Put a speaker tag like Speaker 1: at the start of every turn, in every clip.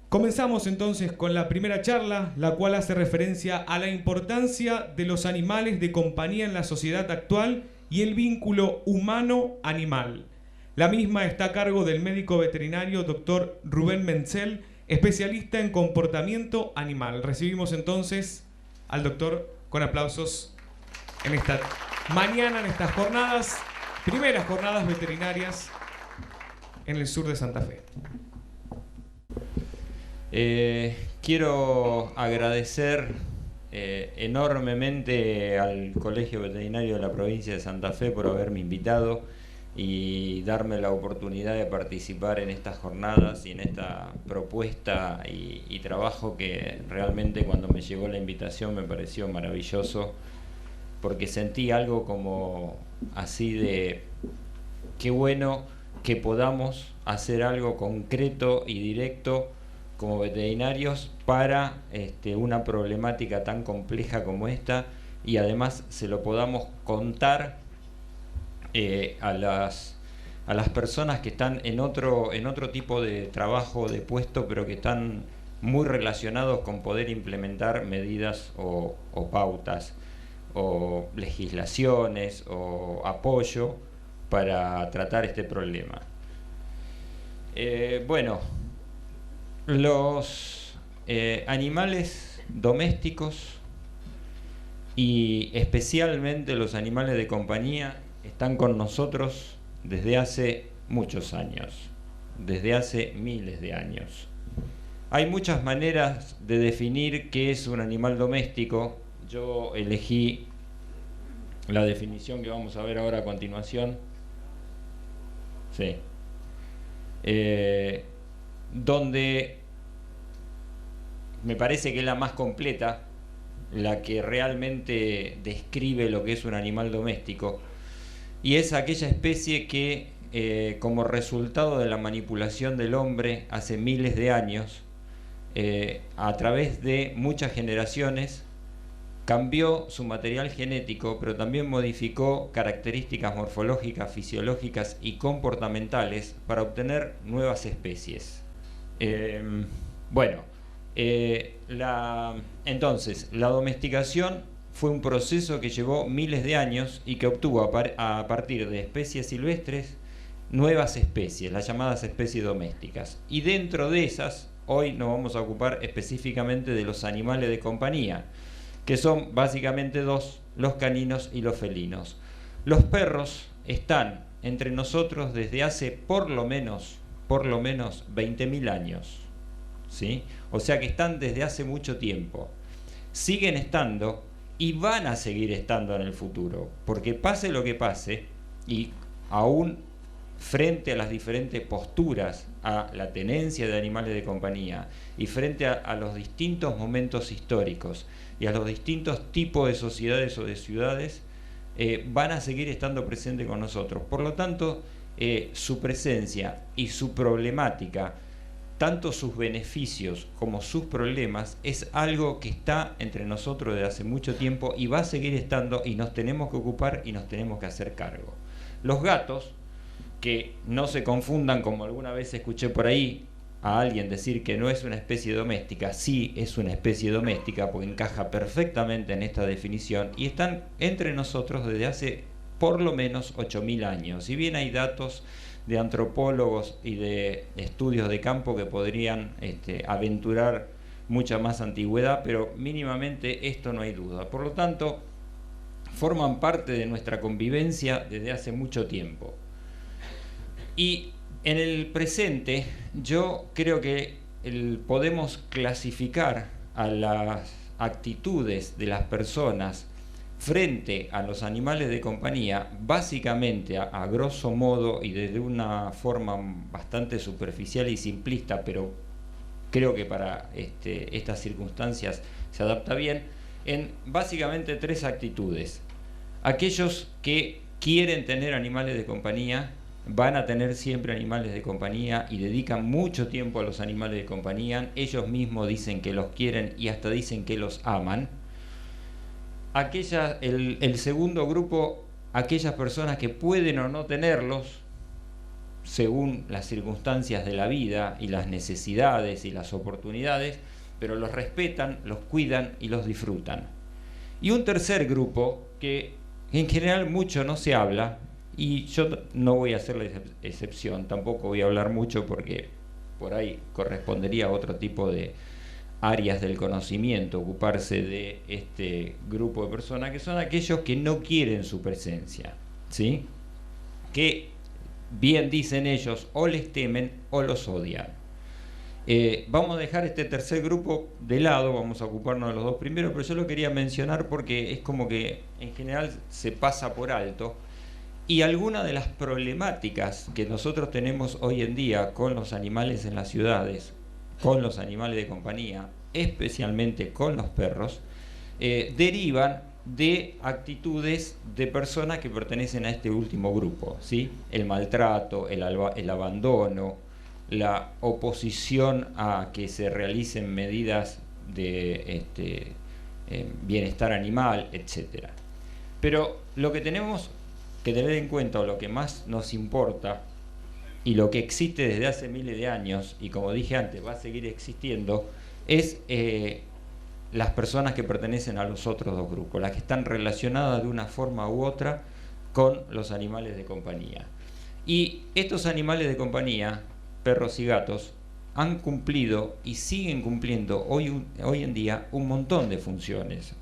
Speaker 1: Comenzamos entonces con la primera charla, la cual hace referencia a la importancia de los animales de compañía en la sociedad actual y el vínculo humano-animal. La misma está a cargo del médico veterinario Dr. Rubén Menzel, especialista en comportamiento animal. Recibimos entonces al doctor con aplausos en esta mañana, en estas jornadas, primeras jornadas veterinarias en el sur de Santa Fe.
Speaker 2: Quiero agradecer enormemente al Colegio Veterinario de la provincia de Santa Fe por haberme invitado y darme la oportunidad de participar en estas jornadas y en esta propuesta y trabajo que realmente cuando me llegó la invitación me pareció maravilloso, porque sentí algo como así de qué bueno que podamos hacer algo concreto y directo como veterinarios para una problemática tan compleja como esta, y además se lo podamos contar a las personas que están en otro tipo de trabajo, de puesto, pero que están muy relacionados con poder implementar medidas o pautas o legislaciones o apoyo para tratar este problema. Los animales domésticos y especialmente los animales de compañía están con nosotros desde hace muchos años, desde hace miles de años. Hay muchas maneras de definir qué es un animal doméstico. Yo elegí la definición que vamos a ver ahora a continuación. Sí. Donde me parece que es la más completa, la que realmente describe lo que es un animal doméstico, y es aquella especie que como resultado de la manipulación del hombre hace miles de años, a través de muchas generaciones, cambió su material genético, pero también modificó características morfológicas, fisiológicas y comportamentales para obtener nuevas especies. Entonces, la domesticación fue un proceso que llevó miles de años y que obtuvo a partir de especies silvestres nuevas especies, las llamadas especies domésticas. Y dentro de esas, hoy nos vamos a ocupar específicamente de los animales de compañía, que son básicamente dos, los caninos y los felinos. Los perros están entre nosotros desde hace por lo menos 20.000 años, ¿sí? O sea que están desde hace mucho tiempo. Siguen estando y van a seguir estando en el futuro, porque pase lo que pase, y aún frente a las diferentes posturas a la tenencia de animales de compañía y frente a los distintos momentos históricos y a los distintos tipos de sociedades o de ciudades, van a seguir estando presentes con nosotros. Por lo tanto, su presencia y su problemática, tanto sus beneficios como sus problemas, es algo que está entre nosotros desde hace mucho tiempo y va a seguir estando, y nos tenemos que ocupar y nos tenemos que hacer cargo. Los gatos, que no se confundan, como alguna vez escuché por ahí a alguien decir que no es una especie doméstica, sí es una especie doméstica porque encaja perfectamente en esta definición y están entre nosotros desde hace por lo menos 8.000 años. Si bien hay datos de antropólogos y de estudios de campo que podrían aventurar mucha más antigüedad, pero mínimamente esto no hay duda. Por lo tanto, forman parte de nuestra convivencia desde hace mucho tiempo. Y en el presente yo creo que podemos clasificar a las actitudes de las personas frente a los animales de compañía, básicamente a grosso modo y desde una forma bastante superficial y simplista, pero creo que para estas circunstancias se adapta bien, en básicamente 3 actitudes. Aquellos que quieren tener animales de compañía van a tener siempre animales de compañía y dedican mucho tiempo a los animales de compañía. Ellos mismos dicen que los quieren y hasta dicen que los aman. El segundo grupo, aquellas personas que pueden o no tenerlos, según las circunstancias de la vida y las necesidades y las oportunidades, pero los respetan, los cuidan y los disfrutan. Y un tercer grupo que en general mucho no se habla, y yo no voy a hacer la excepción, tampoco voy a hablar mucho porque por ahí correspondería a otro tipo de áreas del conocimiento ocuparse de este grupo de personas, que son aquellos que no quieren su presencia, ¿sí? Que bien dicen ellos, o les temen o los odian. Vamos a dejar este tercer grupo de lado, vamos a ocuparnos de los dos primeros, pero yo lo quería mencionar porque es como que en general se pasa por alto, y algunas de las problemáticas que nosotros tenemos hoy en día con los animales en las ciudades, con los animales de compañía, especialmente con los perros, derivan de actitudes de personas que pertenecen a este último grupo, ¿sí? El maltrato, el abandono, la oposición a que se realicen medidas de bienestar animal, etc. Pero lo que tenemos que tener en cuenta, o lo que más nos importa, y lo que existe desde hace miles de años, y como dije antes, va a seguir existiendo, es las personas que pertenecen a los otros dos grupos, las que están relacionadas de una forma u otra con los animales de compañía. Y estos animales de compañía, perros y gatos, han cumplido y siguen cumpliendo hoy en día un montón de funciones.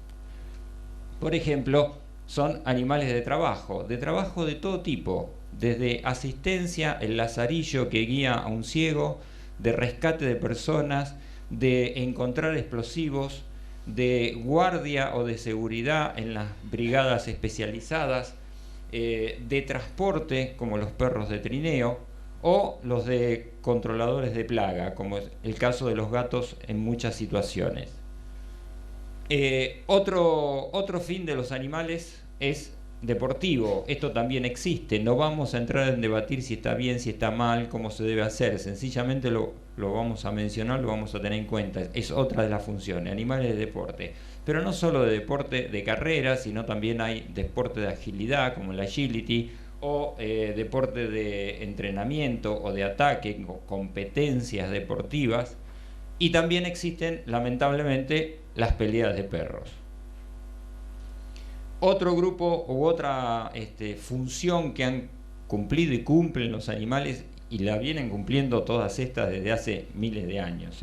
Speaker 2: Por ejemplo, son animales de trabajo de todo tipo, desde asistencia, el lazarillo que guía a un ciego, de rescate de personas, de encontrar explosivos, de guardia o de seguridad en las brigadas especializadas, de transporte, como los perros de trineo, o los de controladores de plaga, como es el caso de los gatos en muchas situaciones. Otro fin de los animales es deportivo. Esto también existe. No vamos a entrar en debatir si está bien, si está mal, cómo se debe hacer. Sencillamente lo vamos a mencionar, lo vamos a tener en cuenta. Es otra de las funciones, animales de deporte. Pero no solo de deporte de carrera, sino también hay deporte de agilidad, como el agility, o deporte de entrenamiento o de ataque, o competencias deportivas. Y también existen, lamentablemente, las peleas de perros. Otro grupo u otra función que han cumplido y cumplen los animales, y la vienen cumpliendo todas estas desde hace miles de años.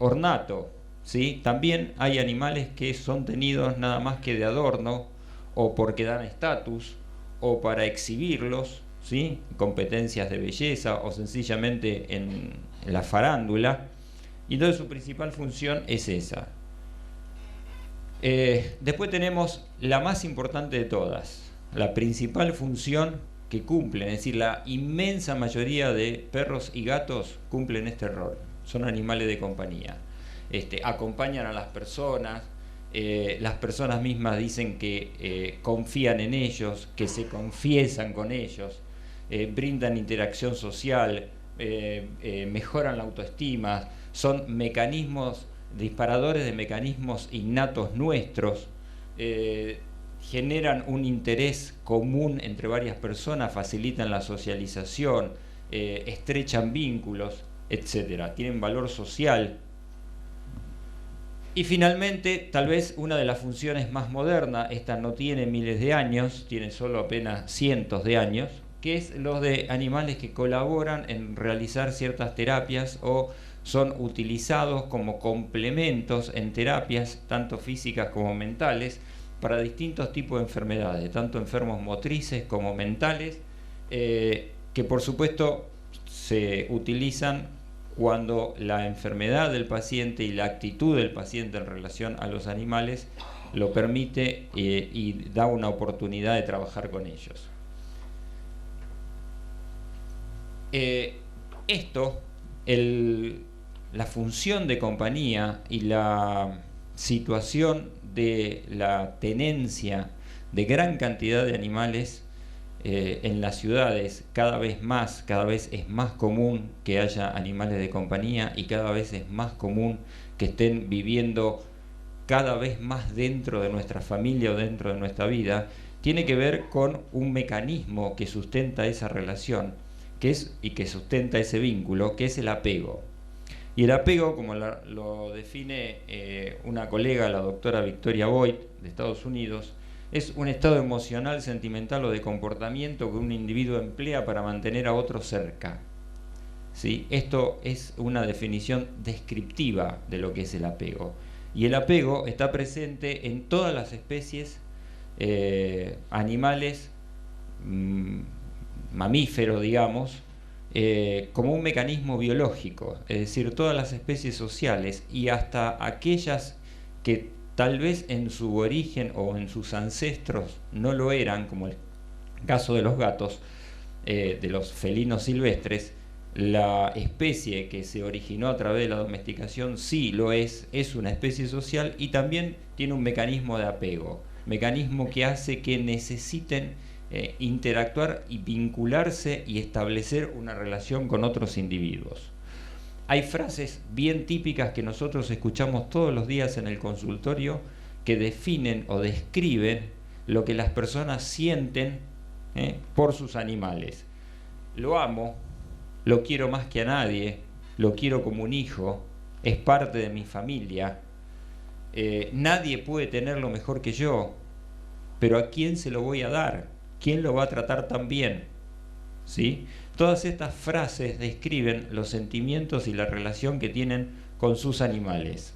Speaker 2: Ornato, ¿sí? También hay animales que son tenidos nada más que de adorno, o porque dan estatus, o para exhibirlos, ¿sí? Competencias de belleza, o sencillamente en la farándula. Y entonces su principal función es esa. Después tenemos la más importante de todas, la principal función que cumplen, es decir, la inmensa mayoría de perros y gatos cumplen este rol, son animales de compañía. Acompañan a las personas mismas dicen que confían en ellos, que se confiesan con ellos, brindan interacción social, mejoran la autoestima, son disparadores de mecanismos innatos nuestros, generan un interés común entre varias personas, facilitan la socialización, estrechan vínculos, etc. Tienen valor social. Y finalmente, tal vez una de las funciones más modernas, esta no tiene miles de años, tiene solo apenas cientos de años, que es los de animales que colaboran en realizar ciertas terapias o son utilizados como complementos en terapias, tanto físicas como mentales, para distintos tipos de enfermedades, tanto enfermos motrices como mentales, que por supuesto se utilizan cuando la enfermedad del paciente y la actitud del paciente en relación a los animales lo permite y da una oportunidad de trabajar con ellos. La función de compañía y la situación de la tenencia de gran cantidad de animales en las ciudades, cada vez es más común que haya animales de compañía, y cada vez es más común que estén viviendo cada vez más dentro de nuestra familia o dentro de nuestra vida. Tiene que ver con un mecanismo que sustenta esa relación, que sustenta ese vínculo, que es el apego. Y el apego, como lo define una colega, la doctora Victoria Boyd, de Estados Unidos, es un estado emocional, sentimental o de comportamiento que un individuo emplea para mantener a otro cerca. ¿Sí? Esto es una definición descriptiva de lo que es el apego. Y el apego está presente en todas las especies animales, mamíferos, digamos, como un mecanismo biológico, es decir, todas las especies sociales y hasta aquellas que tal vez en su origen o en sus ancestros no lo eran, como el caso de los gatos, de los felinos silvestres. La especie que se originó a través de la domesticación sí lo es una especie social y también tiene un mecanismo de apego, mecanismo que hace que necesiten interactuar y vincularse y establecer una relación con otros individuos. Hay frases bien típicas que nosotros escuchamos todos los días en el consultorio que definen o describen lo que las personas sienten por sus animales. Lo amo, lo quiero más que a nadie, lo quiero como un hijo, es parte de mi familia, nadie puede tenerlo mejor que yo, pero ¿a quién se lo voy a dar? ¿Quién lo va a tratar tan bien? ¿Sí? Todas estas frases describen los sentimientos y la relación que tienen con sus animales.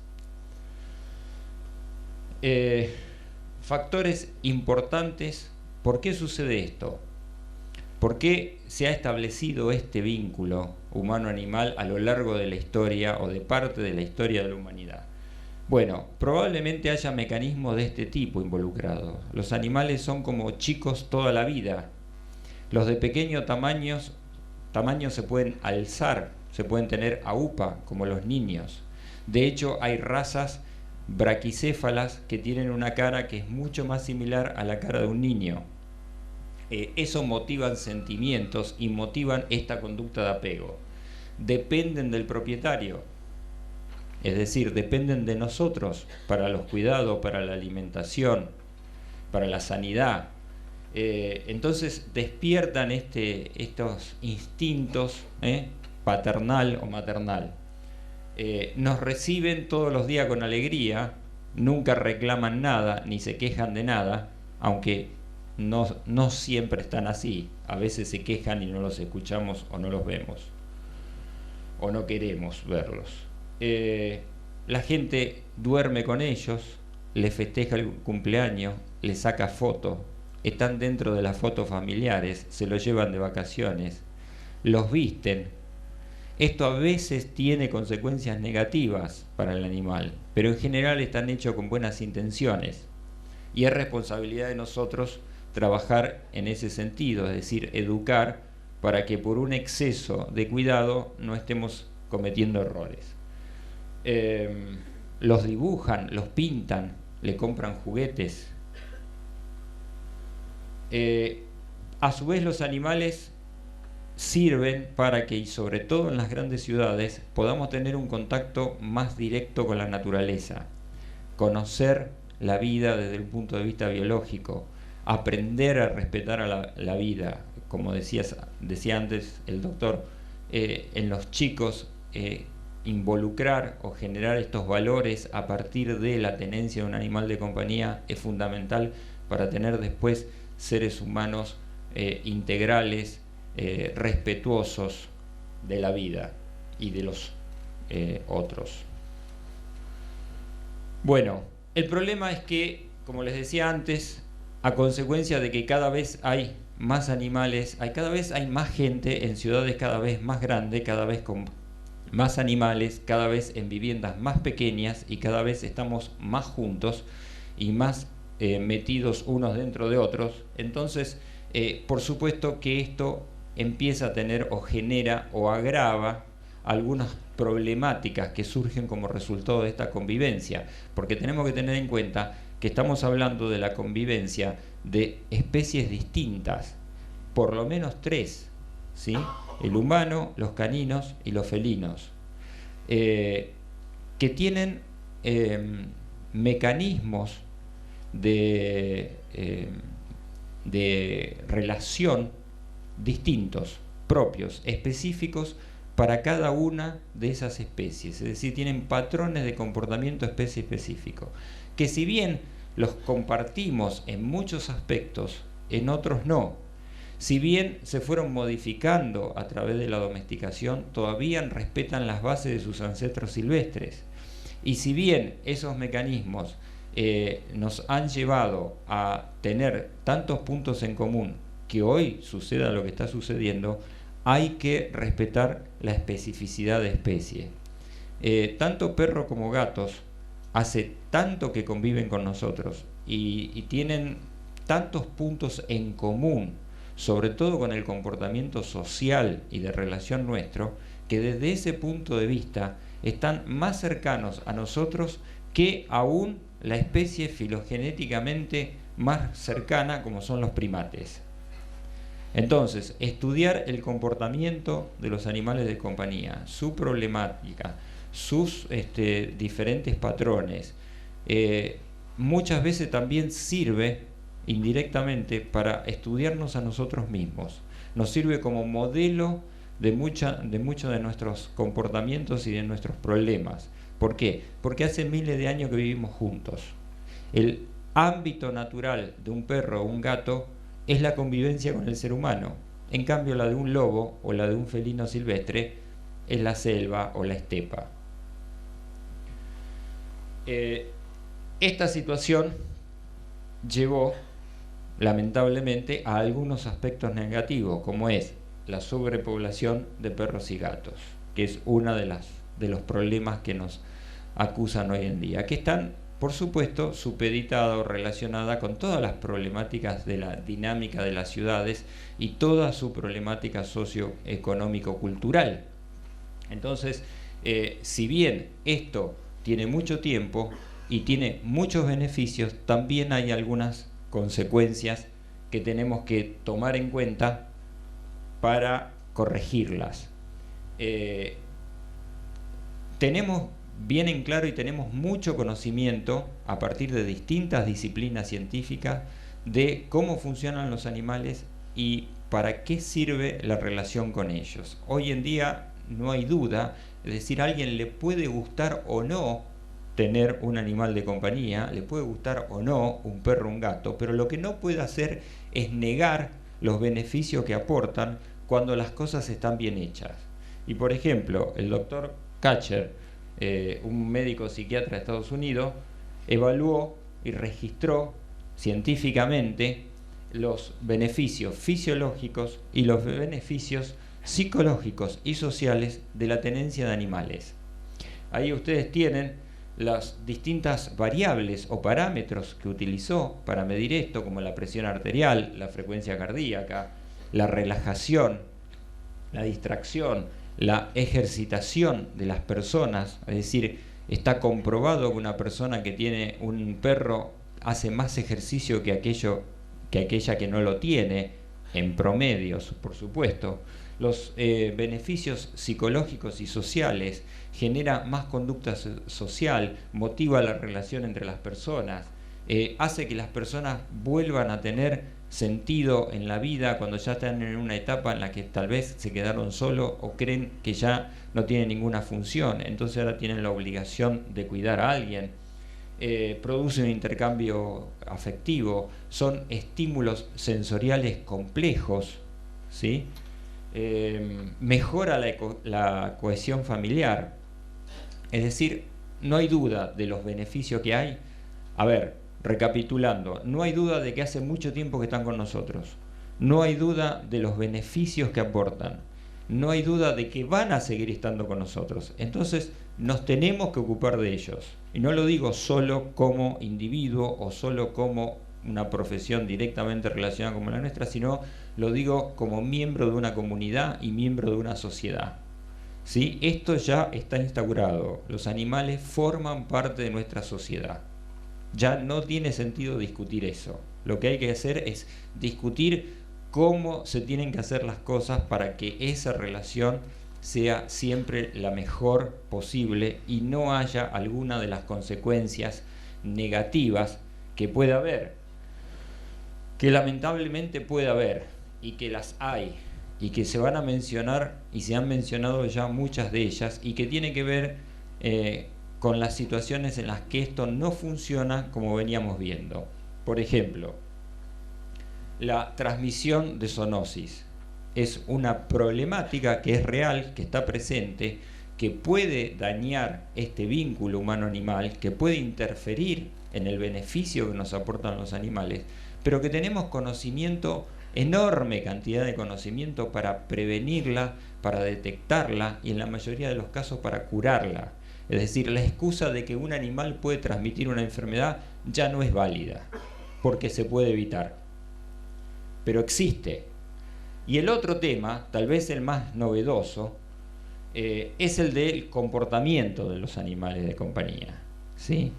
Speaker 2: Factores importantes. ¿Por qué sucede esto? ¿Por qué se ha establecido este vínculo humano-animal a lo largo de la historia o de parte de la historia de la humanidad? Bueno, probablemente haya mecanismos de este tipo involucrados. Los animales son como chicos toda la vida. Los de pequeño tamaño se pueden alzar, se pueden tener aupa, como los niños. De hecho, hay razas braquicéfalas que tienen una cara que es mucho más similar a la cara de un niño. Eso motivan sentimientos y motivan esta conducta de apego. Dependen del propietario, es decir, dependen de nosotros para los cuidados, para la alimentación, para la sanidad. Entonces despiertan estos instintos paternal o maternal. Nos reciben todos los días con alegría, nunca reclaman nada ni se quejan de nada, aunque no siempre están así. A veces se quejan y no los escuchamos o no los vemos o no queremos verlos. La gente duerme con ellos, les festeja el cumpleaños, les saca fotos, están dentro de las fotos familiares, se los llevan de vacaciones, los visten. Esto a veces tiene consecuencias negativas para el animal, pero en general están hechos con buenas intenciones y es responsabilidad de nosotros trabajar en ese sentido, es decir, educar para que por un exceso de cuidado no estemos cometiendo errores. Los dibujan, los pintan, le compran juguetes. A su vez los animales sirven para que, y sobre todo en las grandes ciudades, podamos tener un contacto más directo con la naturaleza, conocer la vida desde el punto de vista biológico, aprender a respetar a la vida, como decía antes el doctor, en los chicos, involucrar o generar estos valores a partir de la tenencia de un animal de compañía es fundamental para tener después seres humanos integrales, respetuosos de la vida y de los otros. Bueno, el problema es que, como les decía antes, a consecuencia de que cada vez hay más animales, cada vez hay más gente en ciudades cada vez más grandes, cada vez con más animales, cada vez en viviendas más pequeñas y cada vez estamos más juntos y más metidos unos dentro de otros. Entonces, por supuesto que esto empieza a tener o genera o agrava algunas problemáticas que surgen como resultado de esta convivencia, porque tenemos que tener en cuenta que estamos hablando de la convivencia de especies distintas, por lo menos 3, ¿sí? El humano, los caninos y los felinos, que tienen mecanismos de relación distintos, propios, específicos para cada una de esas especies, es decir, tienen patrones de comportamiento especie específico, que si bien los compartimos en muchos aspectos, en otros no. Si bien se fueron modificando a través de la domesticación, todavía respetan las bases de sus ancestros silvestres. Y si bien esos mecanismos nos han llevado a tener tantos puntos en común, que hoy suceda lo que está sucediendo, hay que respetar la especificidad de especie. Tanto perros como gatos hace tanto que conviven con nosotros y tienen tantos puntos en común, sobre todo con el comportamiento social y de relación nuestro, que desde ese punto de vista están más cercanos a nosotros que aún la especie filogenéticamente más cercana, como son los primates. Entonces, estudiar el comportamiento de los animales de compañía, su problemática, sus diferentes patrones, muchas veces también sirve indirectamente para estudiarnos a nosotros mismos. Nos sirve como modelo de muchos de nuestros comportamientos y de nuestros problemas. ¿Por qué? Porque hace miles de años que vivimos juntos. El ámbito natural de un perro o un gato es la convivencia con el ser humano. En cambio, la de un lobo o la de un felino silvestre es la selva o la estepa. Esta situación llevó lamentablemente a algunos aspectos negativos, como es la sobrepoblación de perros y gatos, que es uno de los problemas que nos acusan hoy en día, que están, por supuesto, supeditada o relacionada con todas las problemáticas de la dinámica de las ciudades y toda su problemática socioeconómico-cultural. Entonces, si bien esto tiene mucho tiempo y tiene muchos beneficios, también hay algunas consecuencias que tenemos que tomar en cuenta para corregirlas. Tenemos bien en claro y tenemos mucho conocimiento a partir de distintas disciplinas científicas de cómo funcionan los animales y para qué sirve la relación con ellos. Hoy en día no hay duda, es decir, a alguien le puede gustar o no tener un animal de compañía, le puede gustar o no un perro o un gato, pero lo que no puede hacer es negar los beneficios que aportan cuando las cosas están bien hechas. Y por ejemplo, el doctor Katcher, un médico psiquiatra de Estados Unidos, evaluó y registró científicamente los beneficios fisiológicos y los beneficios psicológicos y sociales de la tenencia de animales. Ahí ustedes tienen las distintas variables o parámetros que utilizó para medir esto, como la presión arterial, la frecuencia cardíaca, la relajación, la distracción, la ejercitación de las personas. Es decir, está comprobado que una persona que tiene un perro hace más ejercicio que aquella que no lo tiene, en promedios, por supuesto. Los beneficios psicológicos y sociales, genera más conducta social, motiva la relación entre las personas, hace que las personas vuelvan a tener sentido en la vida cuando ya están en una etapa en la que tal vez se quedaron solos o creen que ya no tienen ninguna función, entonces ahora tienen la obligación de cuidar a alguien. Produce un intercambio afectivo, son estímulos sensoriales complejos, ¿sí? Mejora la cohesión familiar. Es decir, no hay duda de los beneficios que hay. A ver, recapitulando, no hay duda de que hace mucho tiempo que están con nosotros. No hay duda de los beneficios que aportan. No hay duda de que van a seguir estando con nosotros. Entonces, nos tenemos que ocupar de ellos. Y no lo digo solo como individuo o solo como una profesión directamente relacionada con la nuestra, sino lo digo como miembro de una comunidad y miembro de una sociedad. ¿Sí? Esto ya está instaurado. Los animales forman parte de nuestra sociedad. Ya no tiene sentido discutir eso. Lo que hay que hacer es discutir cómo se tienen que hacer las cosas para que esa relación sea siempre la mejor posible y no haya alguna de las consecuencias negativas que pueda haber, que lamentablemente puede haber y que las hay. y que se van a mencionar y se han mencionado ya muchas de ellas y que tiene que ver con las situaciones en las que esto no funciona como veníamos viendo. Por ejemplo, la transmisión de zoonosis es una problemática que es real, que está presente, que puede dañar este vínculo humano-animal, que puede interferir en el beneficio que nos aportan los animales, pero que tenemos conocimiento, enorme cantidad de conocimiento para prevenirla, para detectarla y en la mayoría de los casos para curarla. Es decir, la excusa de que un animal puede transmitir una enfermedad ya no es válida, porque se puede evitar. Pero existe. Y el otro tema, tal vez el más novedoso, es el del comportamiento de los animales de compañía, ¿sí?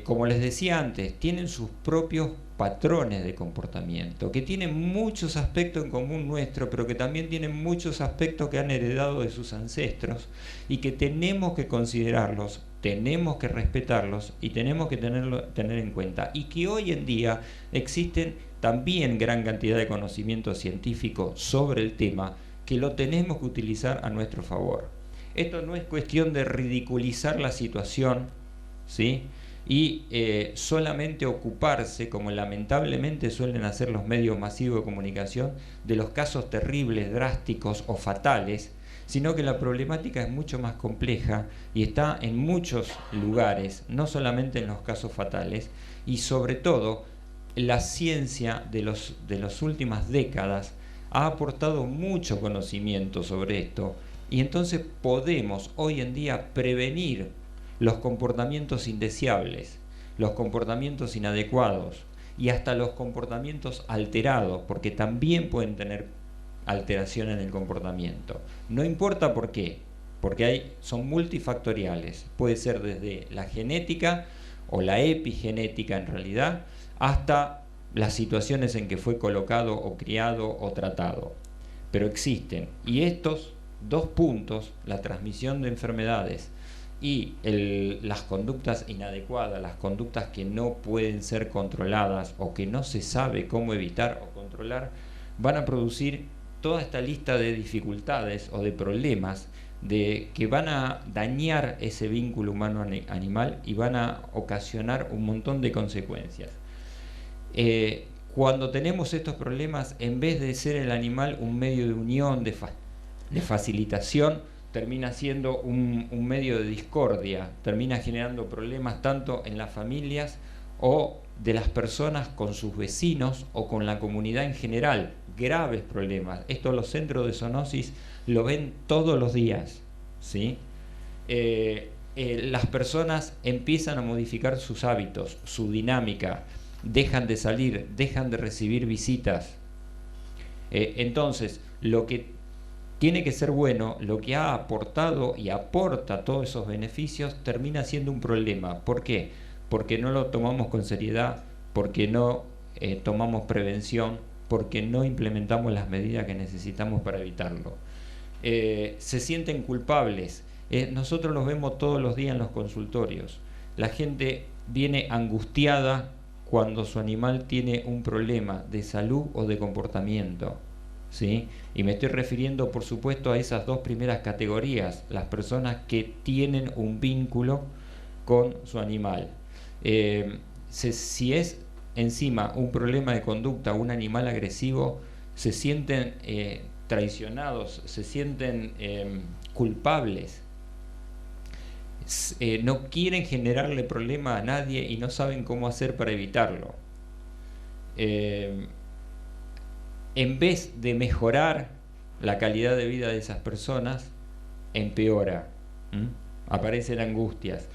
Speaker 2: Como les decía antes, tienen sus propios patrones de comportamiento, que tienen muchos aspectos en común nuestro, pero que también tienen muchos aspectos que han heredado de sus ancestros y que tenemos que considerarlos, tenemos que respetarlos y tenemos que tener en cuenta. Y que hoy en día existen también gran cantidad de conocimiento científico sobre el tema que lo tenemos que utilizar a nuestro favor. Esto no es cuestión de ridiculizar la situación, ¿sí? Y solamente ocuparse, como lamentablemente suelen hacer los medios masivos de comunicación, de los casos terribles, drásticos o fatales, sino que la problemática es mucho más compleja y está en muchos lugares, no solamente en los casos fatales, y sobre todo la ciencia de las últimas décadas ha aportado mucho conocimiento sobre esto, y entonces podemos hoy en día prevenir los comportamientos indeseables, los comportamientos inadecuados y hasta los comportamientos alterados, porque también pueden tener alteración en el comportamiento. No importa por qué, porque son multifactoriales. Puede ser desde la genética o la epigenética en realidad, hasta las situaciones en que fue colocado o criado o tratado. Pero existen. Y estos dos puntos, la transmisión de enfermedades y las conductas inadecuadas, las conductas que no pueden ser controladas o que no se sabe cómo evitar o controlar, van a producir toda esta lista de dificultades o de problemas que van a dañar ese vínculo humano-animal y van a ocasionar un montón de consecuencias. Cuando tenemos estos problemas, en vez de ser el animal un medio de unión, de facilitación, termina siendo un medio de discordia, termina generando problemas tanto en las familias o de las personas con sus vecinos o con la comunidad en general, graves problemas. Esto los centros de zoonosis lo ven todos los días, ¿sí? Las personas empiezan a modificar sus hábitos, su dinámica, dejan de salir, dejan de recibir visitas. Entonces, lo que tiene que ser bueno, lo que ha aportado y aporta todos esos beneficios, termina siendo un problema. ¿Por qué? Porque no lo tomamos con seriedad, porque no tomamos prevención, porque no implementamos las medidas que necesitamos para evitarlo. Se sienten culpables. Nosotros los vemos todos los días en los consultorios. La gente viene angustiada cuando su animal tiene un problema de salud o de comportamiento, ¿sí? Y me estoy refiriendo, por supuesto, a esas dos primeras categorías, las personas que tienen un vínculo con su animal. Si es encima un problema de conducta, un animal agresivo, se sienten traicionados, se sienten culpables, no quieren generarle problema a nadie y no saben cómo hacer para evitarlo. En vez de mejorar la calidad de vida de esas personas, empeora. Aparecen angustias.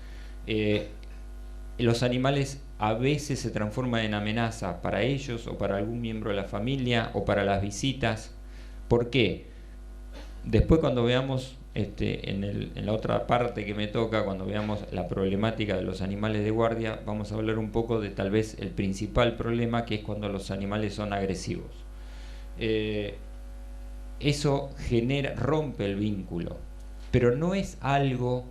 Speaker 2: Los animales a veces se transforman en amenaza para ellos o para algún miembro de la familia o para las visitas. ¿Por qué? Después, cuando veamos en la otra parte que me toca, cuando veamos la problemática de los animales de guardia, vamos a hablar un poco de tal vez el principal problema, que es cuando los animales son agresivos. Eso rompe el vínculo, pero no es algo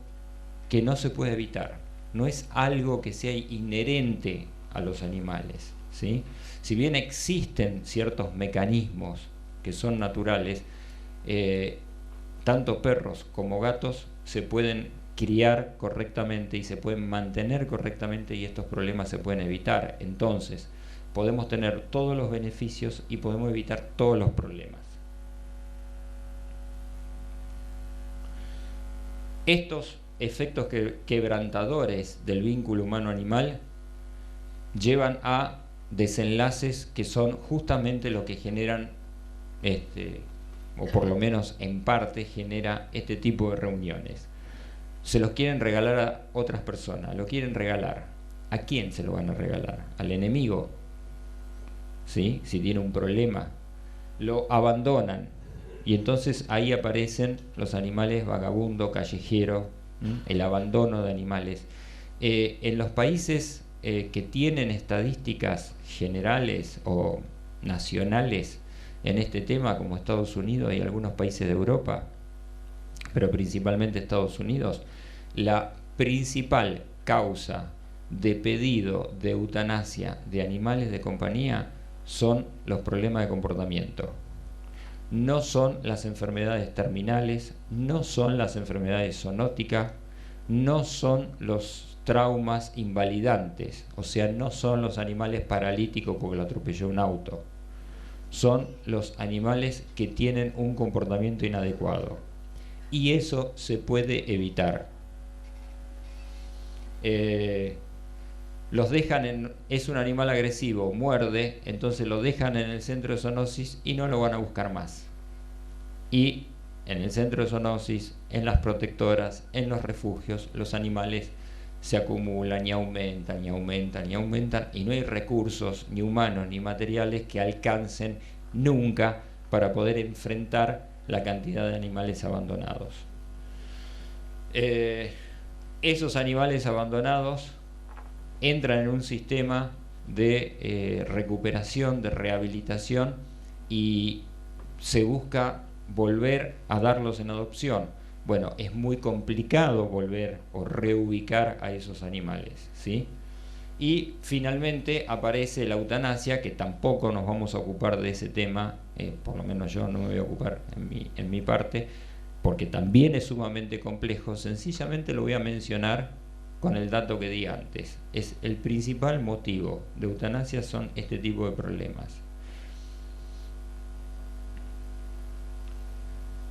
Speaker 2: que no se puede evitar, no es algo que sea inherente a los animales, ¿sí? Si bien existen ciertos mecanismos que son naturales, tanto perros como gatos se pueden criar correctamente y se pueden mantener correctamente, y estos problemas se pueden evitar. Entonces, podemos tener todos los beneficios y podemos evitar todos los problemas. Estos efectos quebrantadores del vínculo humano-animal llevan a desenlaces que son justamente lo que generan, o por lo menos en parte genera este tipo de reuniones. Se los quieren regalar a otras personas, lo quieren regalar. ¿A quién se lo van a regalar? ¿Al enemigo? ¿Sí? Si tiene un problema, lo abandonan. Y entonces ahí aparecen los animales vagabundos, callejeros, el abandono de animales. En los países que tienen estadísticas generales o nacionales en este tema, como Estados Unidos y algunos países de Europa, pero principalmente Estados Unidos, la principal causa de pedido de eutanasia de animales de compañía son los problemas de comportamiento. No son las enfermedades terminales, no son las enfermedades zoonóticas, no son los traumas invalidantes, o sea, no son los animales paralíticos porque lo atropelló un auto. Son los animales que tienen un comportamiento inadecuado. Y eso se puede evitar. Los dejan es un animal agresivo, muerde, entonces lo dejan en el centro de zoonosis y no lo van a buscar más. Y en el centro de zoonosis, en las protectoras, en los refugios, los animales se acumulan y aumentan y aumentan y aumentan, y no hay recursos ni humanos ni materiales que alcancen nunca para poder enfrentar la cantidad de animales abandonados. Esos animales abandonados entran en un sistema de recuperación, de rehabilitación, y se busca volver a darlos en adopción. Bueno, es muy complicado volver o reubicar a esos animales, ¿sí? Y finalmente aparece la eutanasia, que tampoco nos vamos a ocupar de ese tema, por lo menos yo no me voy a ocupar en mi parte, porque también es sumamente complejo. Sencillamente lo voy a mencionar con el dato que di antes. Es el principal motivo de eutanasia son este tipo de problemas.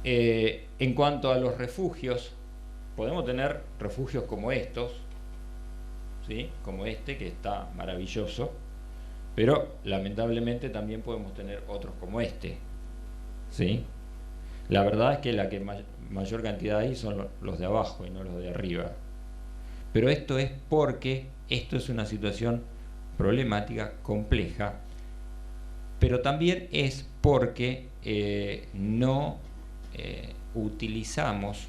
Speaker 2: En cuanto a los refugios, podemos tener refugios como estos, ¿sí? Como este, que está maravilloso, pero lamentablemente también podemos tener otros como este, ¿sí? La verdad es que la que mayor cantidad hay son los de abajo y no los de arriba. Pero esto es porque esto es una situación problemática, compleja, pero también es porque no utilizamos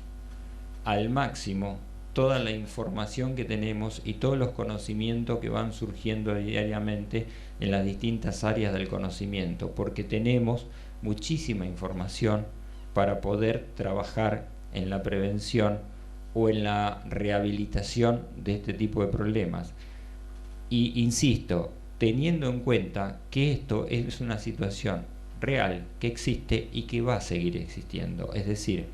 Speaker 2: al máximo toda la información que tenemos y todos los conocimientos que van surgiendo diariamente en las distintas áreas del conocimiento, porque tenemos muchísima información para poder trabajar en la prevención o en la rehabilitación de este tipo de problemas. Y insisto, teniendo en cuenta que esto es una situación real, que existe y que va a seguir existiendo. Es decir,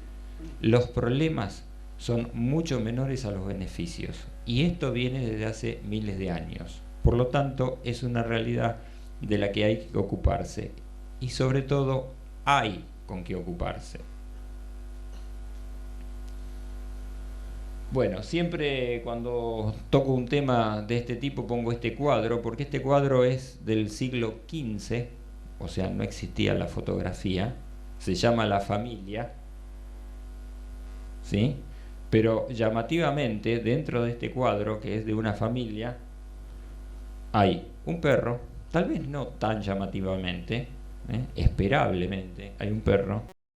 Speaker 2: los problemas son mucho menores a los beneficios, y esto viene desde hace miles de años. Por lo tanto, es una realidad de la que hay que ocuparse, y sobre todo hay con qué ocuparse. Bueno, siempre cuando toco un tema de este tipo pongo este cuadro, porque este cuadro es del siglo XV, o sea, no existía la fotografía, se llama La Familia, ¿sí? Pero llamativamente, dentro de este cuadro, que es de una familia, hay un perro, tal vez no tan llamativamente, esperablemente, hay un perro